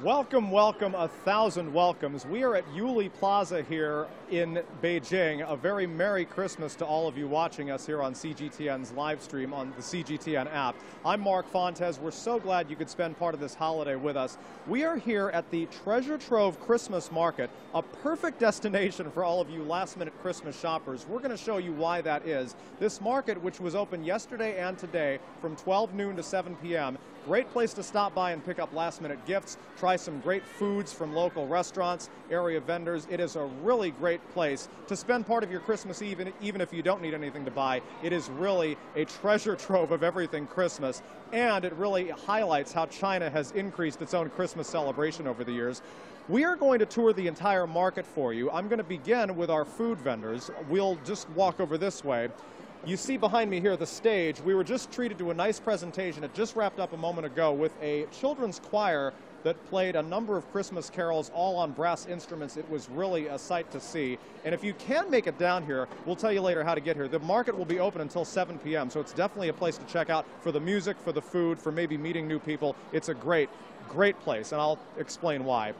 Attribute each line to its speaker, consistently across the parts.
Speaker 1: Welcome, welcome, 1,000 welcomes. We are at Yuli Plaza here in Beijing. A very Merry Christmas to all of you watching us here on CGTN's live stream on the CGTN app. I'm Mark Fontes. We're so glad you could spend part of this holiday with us. We are here at the Treasure Trove Christmas Market, a perfect destination for all of you last-minute Christmas shoppers. We're going to show you why that is. This market, which was open yesterday and today from 12 noon to 7 p.m., great place to stop by and pick up last-minute gifts, try some great foods from local restaurants, area vendors. It is a really great place to spend part of your Christmas Eve, even if you don't need anything to buy. It is really a treasure trove of everything Christmas, and it really highlights how China has increased its own Christmas celebration over the years. We are going to tour the entire market for you. I'm going to begin with our food vendors. We'll just walk over this way. You see behind me here the stage. We were just treated to a nice presentation. It just wrapped up a moment ago with a children's choir that played a number of Christmas carols all on brass instruments. It was really a sight to see. And if you can make it down here, we'll tell you later how to get here. The market will be open until 7 p.m., so it's definitely a place to check out for the music, for the food, for maybe meeting new people. It's a great, great place, and I'll explain why.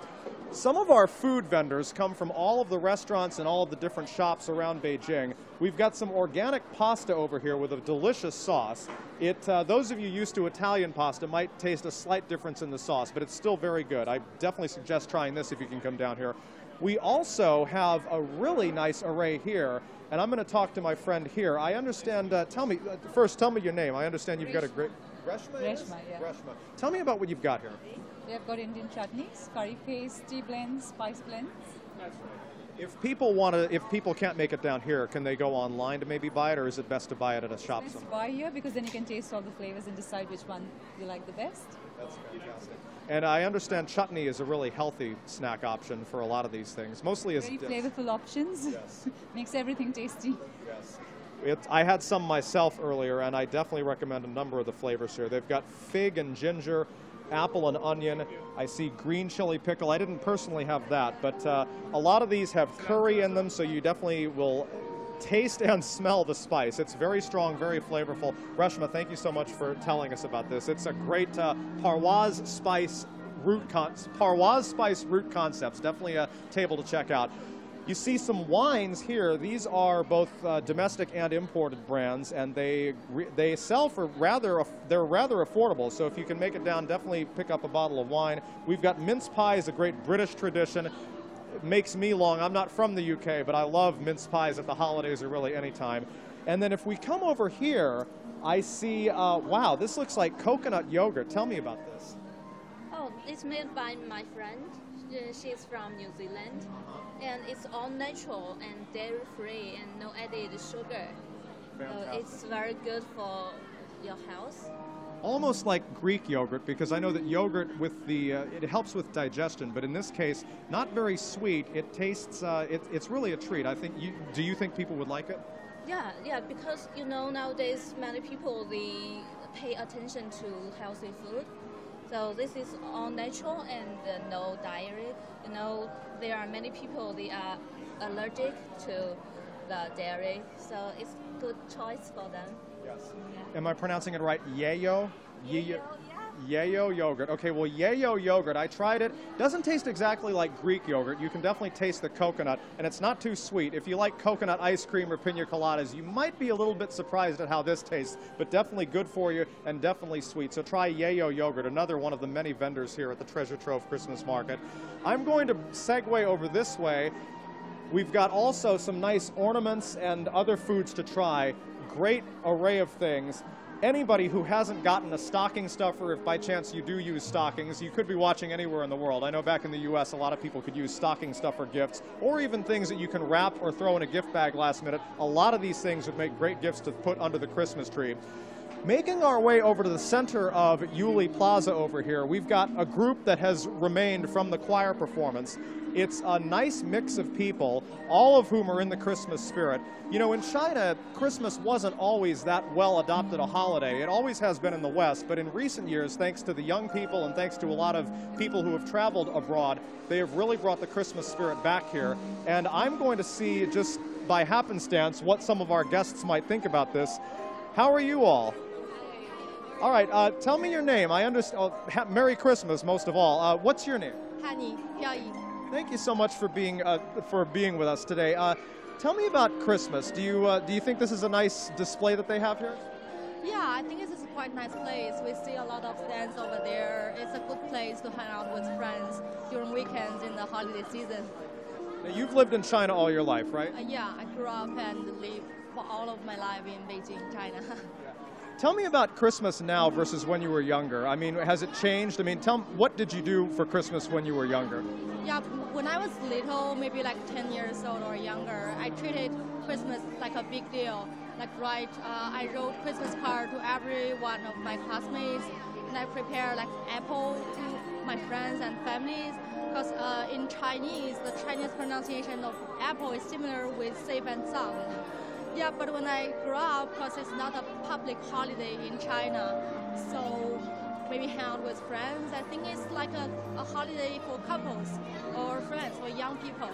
Speaker 1: Some of our food vendors come from all of the restaurants and all of the different shops around Beijing. We've got some organic pasta over here with a delicious sauce. Those of you used to Italian pasta might taste a slight difference in the sauce, but it's still very good. I definitely suggest trying this if you can come down here. We also have a really nice array here, and I'm going to talk to my friend here. I understand, tell me your name. I understand you've got a great... Reshma?
Speaker 2: Reshma, yeah.
Speaker 1: Reshma. Tell me about what you've got here.
Speaker 2: We have got Indian chutneys, curry paste, tea blends, spice blends.
Speaker 1: That's right. If people can't make it down here, can they go online to maybe buy it, or is it best to buy it at a shop somewhere?
Speaker 2: It's best to buy here because then you can taste all the flavors and decide which one you like the best.
Speaker 1: That's fantastic. And I understand chutney is a really healthy snack option for a lot of these things, mostly as
Speaker 2: very flavorful options.
Speaker 1: Yes.
Speaker 2: Makes everything tasty.
Speaker 1: Yes. I had some myself earlier, and I definitely recommend a number of the flavors here. They've got fig and ginger, apple and onion. I see green chili pickle. I didn't personally have that, but a lot of these have curry in them, so you definitely will taste and smell the spice. It's very strong, very flavorful. Reshma, thank you so much for telling us about this. It's a great Parwaz spice root concepts. Definitely a table to check out. You see some wines here. These are both domestic and imported brands, and they sell for they're rather affordable. So if you can make it down, definitely pick up a bottle of wine. We've got mince pies, a great British tradition. It makes me long. I'm not from the UK, but I love mince pies at the holidays or really any time. And then if we come over here, I see, wow, this looks like coconut yogurt. Tell me about this.
Speaker 3: Oh, it's made by my friend. She's from New Zealand, and it's all natural and dairy-free and no added sugar. So it's very good for your health.
Speaker 1: Almost like Greek yogurt, because I know that yogurt with it helps with digestion, but in this case, not very sweet. It tastes, it's really a treat. I think. Do you think people would like it?
Speaker 3: Yeah, because nowadays many people they pay attention to healthy food. So this is all natural and no dairy. There are many people they are allergic to the dairy, so it's good choice for them.
Speaker 1: Yes.
Speaker 3: Yeah.
Speaker 1: Am I pronouncing it right? Yayo?
Speaker 3: Yayo, yeah.
Speaker 1: Yayo yogurt. Okay, well, yayo yogurt, I tried it. Doesn't taste exactly like Greek yogurt. You can definitely taste the coconut, and it's not too sweet. If you like coconut ice cream or pina coladas, you might be a little bit surprised at how this tastes, but definitely good for you and definitely sweet. So try yayo yogurt, another one of the many vendors here at the Treasure Trove Christmas Market. I'm going to segue over this way. We've got also some nice ornaments and other foods to try. Great array of things. Anybody who hasn't gotten a stocking stuffer, if by chance you do use stockings, you could be watching anywhere in the world. I know back in the US a lot of people could use stocking stuffer gifts, or even things that you can wrap or throw in a gift bag last minute. A lot of these things would make great gifts to put under the Christmas tree. Making our way over to the center of Yuli Plaza over here, we've got a group that has remained from the choir performance. It's a nice mix of people, all of whom are in the Christmas spirit. In China, Christmas wasn't always that well adopted a holiday. It always has been in the West, but in recent years, thanks to the young people and thanks to a lot of people who have traveled abroad, they have really brought the Christmas spirit back here. And I'm going to see, just by happenstance, what some of our guests might think about this. How are you all? All right, tell me your name. I understand. Oh, Merry Christmas, most of all. What's your name?
Speaker 4: Hani, Piaoyi.
Speaker 1: Thank you so much for being with us today. Tell me about Christmas. Do you think this is a nice display that they have here?
Speaker 4: Yeah, I think this is a quite nice place. We see a lot of stands over there. It's a good place to hang out with friends during weekends in the holiday season.
Speaker 1: Now, you've lived in China all your life, right?
Speaker 4: Yeah, I grew up and lived for all of my life in Beijing, China.
Speaker 1: Tell me about Christmas now versus when you were younger. I mean, has it changed? I mean, what did you do for Christmas when you were younger?
Speaker 4: Yeah, when I was little, maybe like 10 years old or younger, I treated Christmas like a big deal. I wrote Christmas card to every one of my classmates, and I prepare like apple to my friends and families. Because in Chinese, the Chinese pronunciation of apple is similar with safe and sound. Yeah, but when I grew up, because it's not a public holiday in China, so maybe hang out with friends. I think it's like a holiday for couples or friends or young people.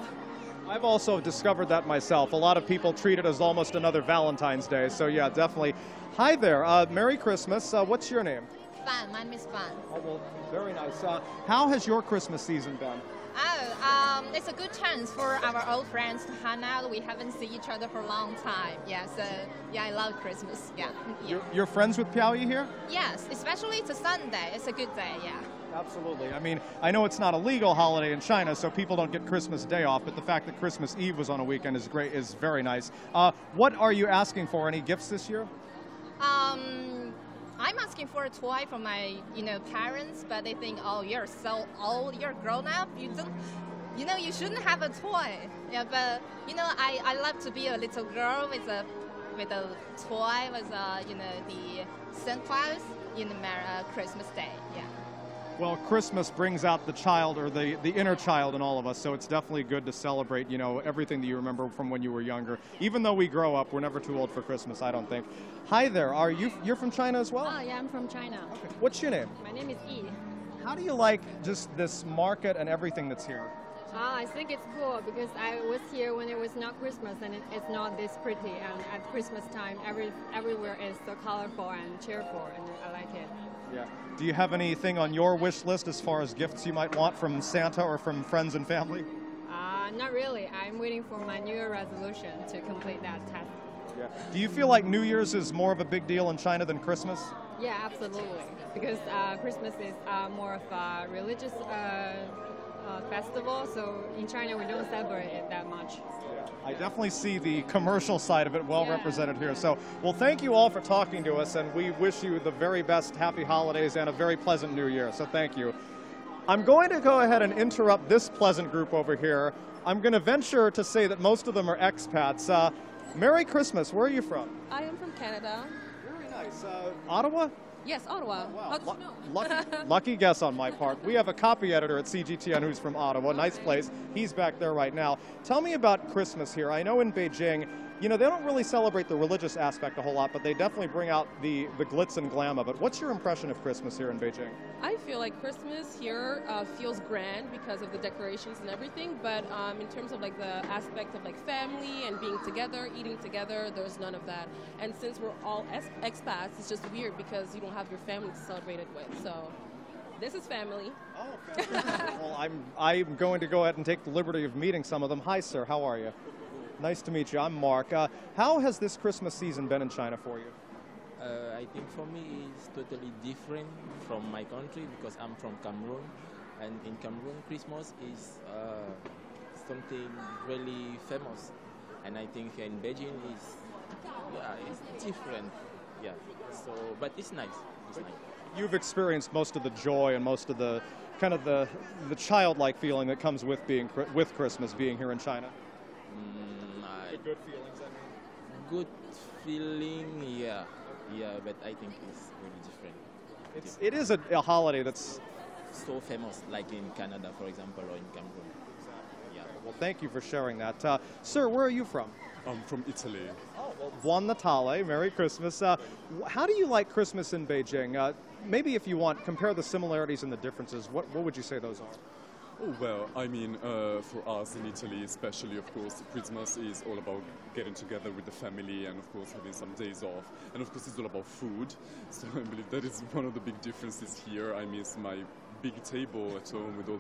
Speaker 1: I've also discovered that myself. A lot of people treat it as almost another Valentine's Day. So yeah, definitely. Hi there. Merry Christmas. What's your name?
Speaker 5: Fan. My name is Fan.
Speaker 1: Oh, well, very nice. How has your Christmas season been?
Speaker 5: It's a good chance for our old friends to hang out. We haven't seen each other for a long time. Yeah, so yeah, I love Christmas. Yeah.
Speaker 1: You're friends with Piaoyi here?
Speaker 5: Yes, especially it's a Sunday. It's a good day. Yeah.
Speaker 1: Absolutely. I mean, I know it's not a legal holiday in China, so people don't get Christmas Day off, but the fact that Christmas Eve was on a weekend is great, is very nice. What are you asking for? Any gifts this year?
Speaker 5: I'm asking for a toy from my, parents, but they think, oh, you're so old, you're grown up, you shouldn't have a toy. Yeah, but I love to be a little girl with a toy with the Santa Claus in Christmas Day. Yeah.
Speaker 1: Well, Christmas brings out the child, or the inner child in all of us, so it's definitely good to celebrate, everything that you remember from when you were younger. Even though we grow up, we're never too old for Christmas, I don't think. Hi there, you're from China as well?
Speaker 6: Oh, yeah, I'm from China.
Speaker 1: Okay. What's your name?
Speaker 6: My name is Yi.
Speaker 1: How do you like just this market and everything that's here?
Speaker 6: I think it's cool because I was here when it was not Christmas and it's not this pretty. And at Christmas time, everywhere is so colorful and cheerful, and I like it.
Speaker 1: Yeah. Do you have anything on your wish list as far as gifts you might want from Santa or from friends and family?
Speaker 6: Not really. I'm waiting for my New Year resolution to complete that task.
Speaker 1: Yeah. Do you feel like New Year's is more of a big deal in China than Christmas?
Speaker 6: Yeah, absolutely. Because Christmas is more of a religious festival, so in China we don't celebrate it that much.
Speaker 1: I definitely see the commercial side of it well represented here. So, well, thank you all for talking to us, and we wish you the very best happy holidays and a very pleasant new year. So thank you. I'm going to go ahead and interrupt this pleasant group over here. I'm going to venture to say that most of them are expats. Merry Christmas. Where are you from?
Speaker 7: I am from Canada.
Speaker 1: Very nice. Ottawa?
Speaker 7: Yes, Ottawa.
Speaker 1: Wow. Lucky guess on my part. We have a copy editor at CGTN who's from Ottawa. Nice place. He's back there right now. Tell me about Christmas here. I know in Beijing, they don't really celebrate the religious aspect a whole lot, but they definitely bring out the glitz and glam of it. What's your impression of Christmas here in Beijing?
Speaker 7: I feel like Christmas here feels grand because of the decorations and everything, but in terms of like the aspect of like family and being together, eating together, there's none of that. And since we're all expats, it's just weird because you don't have your family to celebrate it with. So this is family.
Speaker 1: Oh, fantastic. Well, I'm going to go ahead and take the liberty of meeting some of them. Hi, sir. How are you? Nice to meet you. I'm Mark. How has this Christmas season been in China for you?
Speaker 8: I think for me it's totally different from my country because I'm from Cameroon, and in Cameroon Christmas is something really famous, and I think in Beijing it's different. Yeah. So, but it's nice. It's nice.
Speaker 1: You've experienced most of the joy and most of the kind of the childlike feeling that comes with with Christmas being here in China. Good feelings, I mean.
Speaker 8: Good feeling, yeah, but I think it's really different.
Speaker 1: It is a holiday that's
Speaker 8: so famous, like in Canada, for example, or in Cameroon. Yeah.
Speaker 1: Well, thank you for sharing that. Sir, where are you from?
Speaker 9: I'm from Italy.
Speaker 1: Oh, well, Buon Natale, Merry Christmas. How do you like Christmas in Beijing? Maybe if you want, compare the similarities and the differences. What would you say those are?
Speaker 9: Oh, well, I mean, for us in Italy, especially, of course, Christmas is all about getting together with the family and, of course, having some days off. And, of course, it's all about food. So I believe that is one of the big differences here. I miss my big table at home with all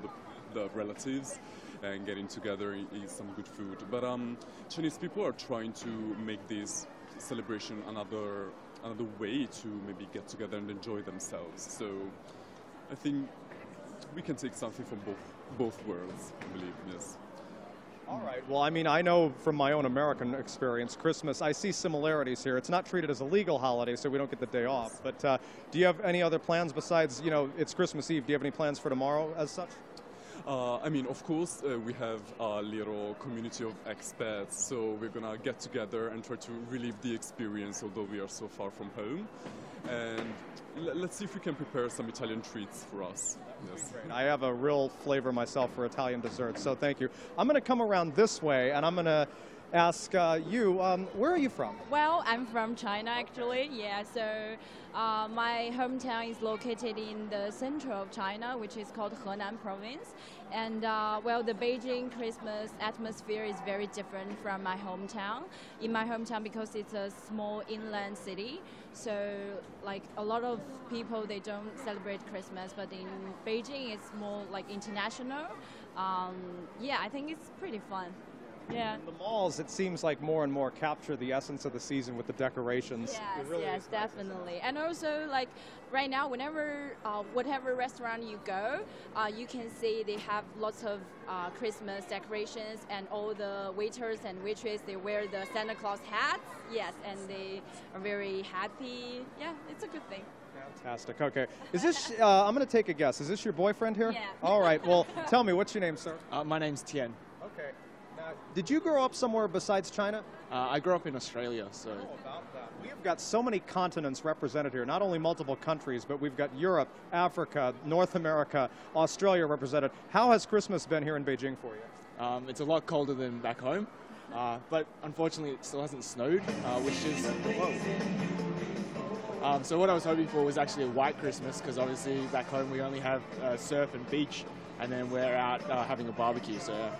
Speaker 9: the relatives and getting together and eat some good food. But Chinese people are trying to make this celebration another way to maybe get together and enjoy themselves. So I think we can take something from both worlds, I believe, yes.
Speaker 1: All right. Well, I mean, I know from my own American experience, Christmas, I see similarities here. It's not treated as a legal holiday, so we don't get the day off. But do you have any other plans besides, you know, it's Christmas Eve? Do you have any plans for tomorrow as such?
Speaker 9: I mean, of course, we have a little community of expats, so we're going to get together and try to relive the experience, although we are so far from home. And let's see if we can prepare some Italian treats for us. Yes.
Speaker 1: I have a real flavor myself for Italian desserts, so thank you. I'm going to come around this way, and I'm going to ask you, where are you from?
Speaker 10: Well, I'm from China, actually. Yeah, so my hometown is located in the center of China, which is called Henan province. And well, the Beijing Christmas atmosphere is very different from my hometown. In my hometown, because it's a small inland city, so like a lot of people, they don't celebrate Christmas, but in Beijing, it's more like international. Yeah, I think it's pretty fun. Yeah.
Speaker 1: The malls, it seems like more and more capture the essence of the season with the decorations.
Speaker 10: Yes,
Speaker 1: really
Speaker 10: yes, definitely. And also, like right now, whenever, whatever restaurant you go, you can see they have lots of Christmas decorations, and all the waiters and waitresses, they wear the Santa Claus hats. Yes, and they are very happy. Yeah, it's a good thing.
Speaker 1: Fantastic. Okay. Is this, I'm going to take a guess. Is this your boyfriend here?
Speaker 10: Yeah.
Speaker 1: All right. Well, tell me, what's your name, sir?
Speaker 11: My name's Tian.
Speaker 1: Okay. Did you grow up somewhere besides China?
Speaker 11: I grew up in Australia, so...
Speaker 1: Oh, about that. We've got so many continents represented here, not only multiple countries, but we've got Europe, Africa, North America, Australia represented. How has Christmas been here in Beijing for you?
Speaker 11: It's a lot colder than back home, but unfortunately it still hasn't snowed, which is... Whoa. So what I was hoping for was actually a white Christmas, because obviously back home we only have surf and beach, and then we're out having a barbecue, so...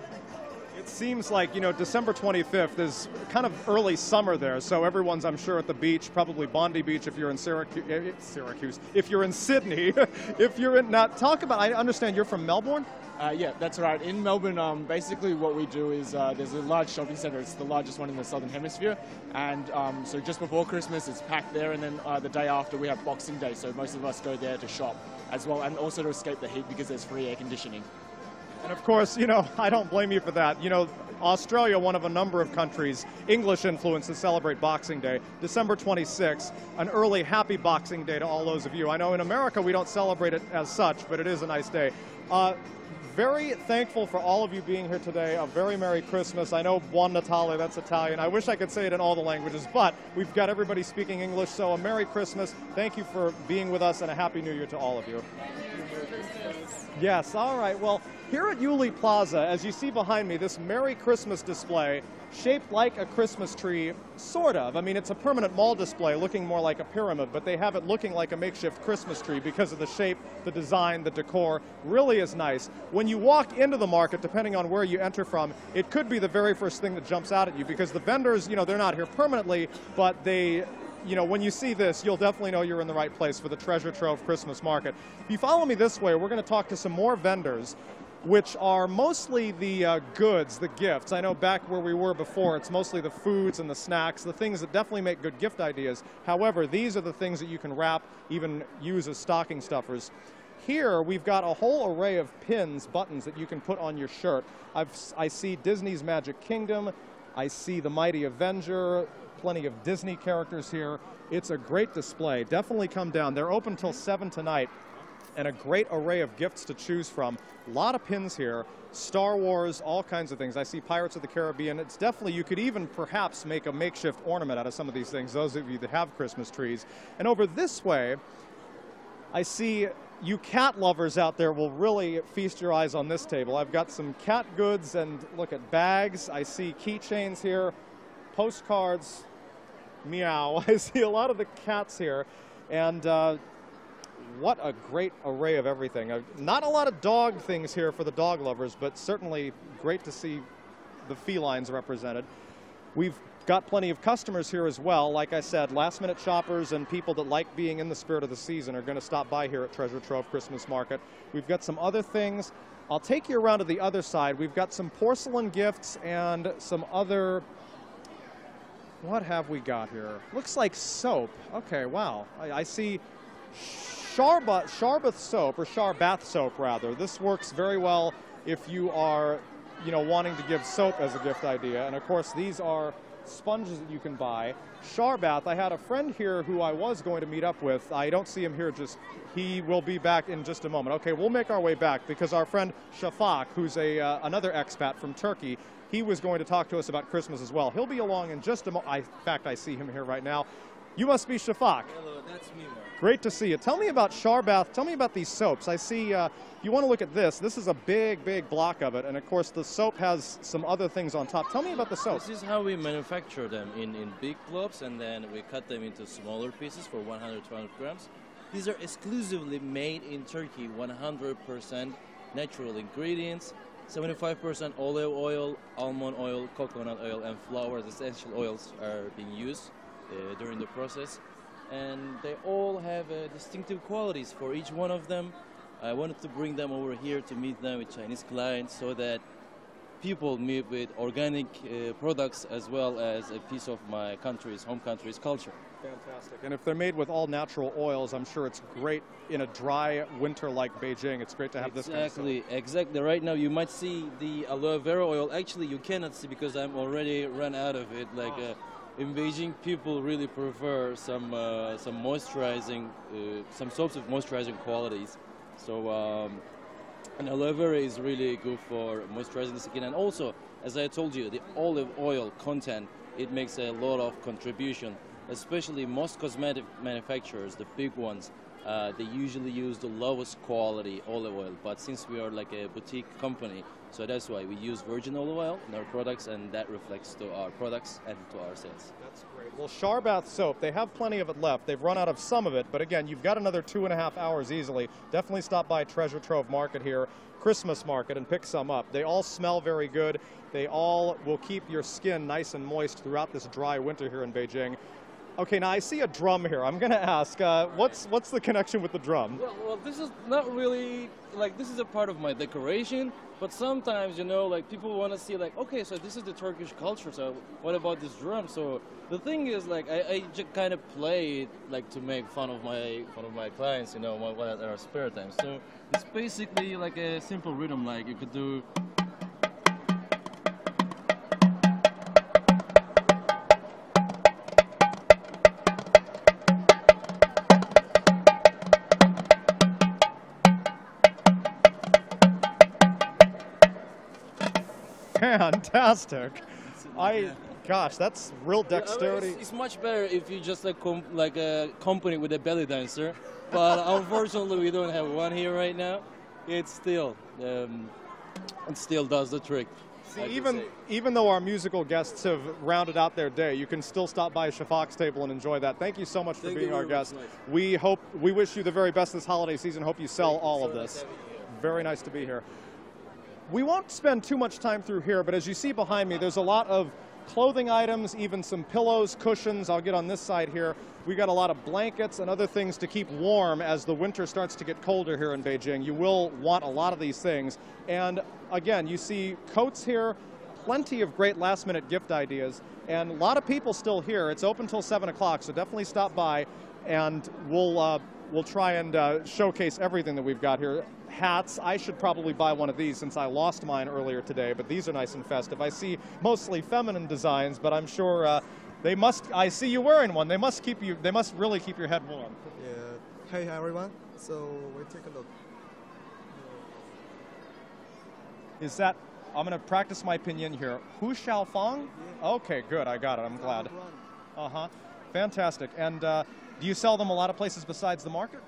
Speaker 1: It seems like, you know, December 25th is kind of early summer there, so everyone's, I'm sure, at the beach, probably Bondi Beach if you're in Syracuse, if you're in Sydney, if you're in, now talk about, I understand you're from Melbourne?
Speaker 11: Yeah, that's right. In Melbourne, basically what we do is there's a large shopping centre. It's the largest one in the Southern Hemisphere. And so just before Christmas, it's packed there. And then the day after, we have Boxing Day. So most of us go there to shop as well, and also to escape the heat because there's free air conditioning.
Speaker 1: And of course, you know, I don't blame you for that. You know, Australia, one of a number of countries, English influence, to celebrate Boxing Day. December 26th, an early happy Boxing Day to all those of you. I know in America we don't celebrate it as such, but it is a nice day. Very thankful for all of you being here today. A very Merry Christmas. I know Buon Natale, that's Italian. I wish I could say it in all the languages, but we've got everybody speaking English, so a Merry Christmas. Thank you for being with us, and a Happy New Year to all of you. Yes, all right. Well, here at Yuli Plaza, as you see behind me, this Merry Christmas display, shaped like a Christmas tree, sort of. I mean, it's a permanent mall display looking more like a pyramid, but they have it looking like a makeshift Christmas tree because of the shape, the design, the decor. Really is nice. When you walk into the market, depending on where you enter from, it could be the very first thing that jumps out at you because the vendors, you know, they're not here permanently, but they... You know, when you see this, you'll definitely know you're in the right place for the Treasure Trove Christmas Market. If you follow me this way, we're going to talk to some more vendors, which are mostly the goods, the gifts. I know back where we were before, it's mostly the foods and the snacks, the things that definitely make good gift ideas. However, these are the things that you can wrap, even use as stocking stuffers. Here, we've got a whole array of pins, buttons that you can put on your shirt. I see Disney's Magic Kingdom. I see The Mighty Avenger. Plenty of Disney characters here. It's a great display. Definitely come down. They're open till 7 tonight, and a great array of gifts to choose from. A lot of pins here. Star Wars, all kinds of things. I see Pirates of the Caribbean. It's definitely, you could even perhaps make a makeshift ornament out of some of these things, those of you that have Christmas trees. And over this way, I see you cat lovers out there will really feast your eyes on this table. I've got some cat goods, and look at bags. I see keychains here, postcards. Meow. I see a lot of the cats here, and what a great array of everything. Not a lot of dog things here for the dog lovers, but certainly great to see the felines represented. We've got plenty of customers here as well. Like I said, last-minute shoppers and people that like being in the spirit of the season are going to stop by here at Treasure Trove Christmas Market. We've got some other things. I'll take you around to the other side. We've got some porcelain gifts and some other... What have we got here? Looks like soap. Okay, wow. I see Sharbath soap, or Sharbath soap rather. This works very well if you are, you know, wanting to give soap as a gift idea. And of course, these are sponges that you can buy. Sharbath, I had a friend here who I was going to meet up with. I don't see him here, he will be back in just a moment. Okay, we'll make our way back because our friend Shafak, who's another expat from Turkey, he was going to talk to us about Christmas as well. He'll be along in just a moment. In fact, I see him here right now. You must be Shafak.
Speaker 12: Hello, that's me, Mark.
Speaker 1: Great to see you. Tell me about Sharbath. Tell me about these soaps. I see you want to look at this. This is a big, big block of it. And of course, the soap has some other things on top. Tell me about the soap.
Speaker 12: This is how we manufacture them in big blobs, and then we cut them into smaller pieces for 120 grams. These are exclusively made in Turkey, 100% natural ingredients. 75% olive oil, almond oil, coconut oil, and flowers, essential oils are being used during the process. And they all have distinctive qualities for each one of them. I wanted to bring them over here to meet them with Chinese clients so that people meet with organic products as well as a piece of my country's, home country's culture.
Speaker 1: Fantastic. And if they're made with all natural oils, I'm sure it's great in a dry winter like Beijing. It's great to have this kind of soap.
Speaker 12: Exactly. Right now you might see the aloe vera oil. Actually, you cannot see because I'm already run out of it. In Beijing, people really prefer some moisturizing, some soaps with moisturizing qualities. So, and aloe vera is really good for moisturizing the skin. And also, as I told you, the olive oil content, it makes a lot of contribution. Especially most cosmetic manufacturers, the big ones, they usually use the lowest quality olive oil. But since we are like a boutique company, so that's why we use virgin olive oil in our products, and that reflects to our products and to our sales.
Speaker 1: That's great. Well, Sharbath soap, they have plenty of it left. They've run out of some of it, but again, you've got another 2.5 hours easily. Definitely stop by Treasure Trove Market here, Christmas Market, and pick some up. They all smell very good. They all will keep your skin nice and moist throughout this dry winter here in Beijing. Okay, now I see a drum here. I'm going to ask, what's the connection with the drum?
Speaker 12: Well, this is not really, this is a part of my decoration, but sometimes, you know, people want to see, okay, so this is the Turkish culture, so what about this drum? So the thing is, I just kind of play it, to make fun of my clients, you know, at our spare time. So it's basically like a simple rhythm, you could do...
Speaker 1: Fantastic. Gosh, that's real dexterity.
Speaker 12: It's much better if you just company with a belly dancer, but unfortunately we don't have one here right now. It still does the trick.
Speaker 1: See, even though our musical guests have rounded out their day, you can still stop by Shafak's table and enjoy that. Thank you so much for being our guest. We wish you the very best this holiday season. Hope you sell all of this. Very nice to be here. We won't spend too much time through here, but as you see behind me, there's a lot of clothing items, even some pillows, cushions. I'll get on this side here. We got a lot of blankets and other things to keep warm as the winter starts to get colder here in Beijing. You will want a lot of these things. And again, you see coats here, plenty of great last-minute gift ideas, and a lot of people still here. It's open till 7 o'clock, so definitely stop by, and we'll try and showcase everything that we've got here. Hats, I should probably buy one of these since I lost mine earlier today, but these are nice and festive. I see mostly feminine designs, but I'm sure they must, I see you wearing one. They must really keep your head warm.
Speaker 13: Yeah. Hey everyone, so we take a look.
Speaker 1: Is that, I'm going to practice my pinyin here. Hu Xiaofang? Yeah. Okay, good, I got it, I'm glad. Uh-huh, fantastic. And do you sell them a lot of places besides the market?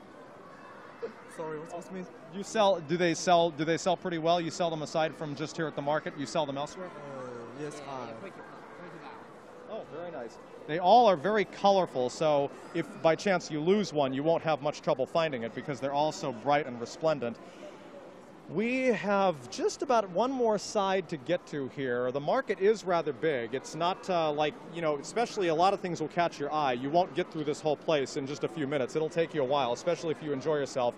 Speaker 13: Sorry, what's this mean?
Speaker 1: You sell, do they sell pretty well? You sell them aside from just here at the market? You sell them elsewhere?
Speaker 13: Yes,
Speaker 1: Oh, very nice. They all are very colorful, so if by chance you lose one, you won't have much trouble finding it because they're all so bright and resplendent. We have just about one more side to get to here. The market is rather big. It's not like, you know, especially a lot of things will catch your eye. You won't get through this whole place in just a few minutes. It'll take you a while, especially if you enjoy yourself.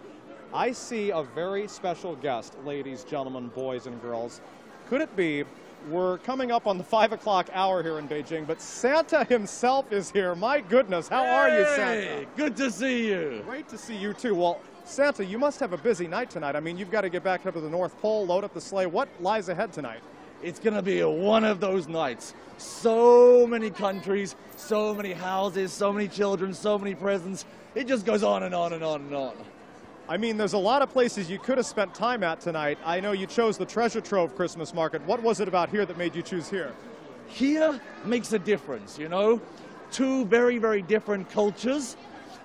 Speaker 1: I see a very special guest, ladies, gentlemen, boys, and girls. Could it be? We're coming up on the 5 o'clock hour here in Beijing, but Santa himself is here. My goodness, how are you, Santa?
Speaker 14: Good to see you.
Speaker 1: Great to see you, too. Well, Santa, you must have a busy night tonight. I mean, you've got to get back up to the North Pole, load up the sleigh. What lies ahead tonight?
Speaker 14: It's going to be one of those nights. So many countries, so many houses, so many children, so many presents. It just goes on and on and on and on.
Speaker 1: I mean, there's a lot of places you could have spent time at tonight. I know you chose the Treasure Trove Christmas Market. What was it about here that made you choose here?
Speaker 14: Here makes a difference, you know? Two very, very different cultures,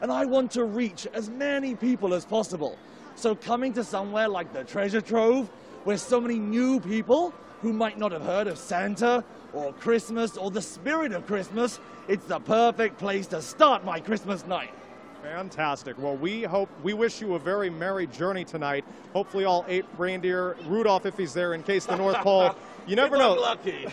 Speaker 14: and I want to reach as many people as possible. So coming to somewhere like the Treasure Trove, where so many new people who might not have heard of Santa or Christmas or the spirit of Christmas, it's the perfect place to start my Christmas night.
Speaker 1: Fantastic. Well, we wish you a very merry journey tonight. Hopefully all 8 reindeer, Rudolph if he's there in case the North Pole, you never know.
Speaker 14: Lucky.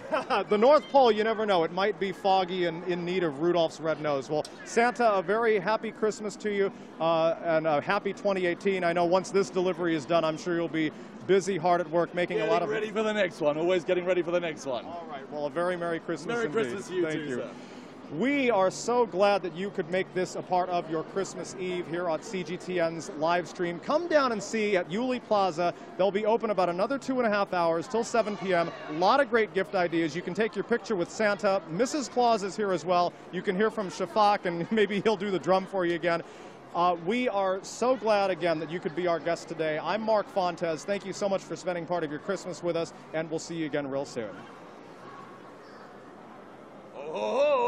Speaker 1: The North Pole, you never know. It might be foggy and in need of Rudolph's red nose. Well, Santa, a very happy Christmas to you and a happy 2018. I know once this delivery is done, I'm sure you'll be busy, hard at work, making a lot of...
Speaker 14: ready for the next one. Always getting ready for the next one.
Speaker 1: All right. Well, a very Merry Christmas
Speaker 14: Merry
Speaker 1: indeed.
Speaker 14: Christmas to you
Speaker 1: Thank
Speaker 14: too,
Speaker 1: you.
Speaker 14: sir.
Speaker 1: We are so glad that you could make this a part of your Christmas Eve here on CGTN's live stream. Come down and see at Yuli Plaza. They'll be open about another 2.5 hours till 7 p.m. A lot of great gift ideas. You can take your picture with Santa. Mrs. Claus is here as well. You can hear from Shafak, and maybe he'll do the drum for you again. We are so glad again that you could be our guest today. I'm Mark Fontes. Thank you so much for spending part of your Christmas with us, and we'll see you again real soon.
Speaker 14: Oh, ho, ho.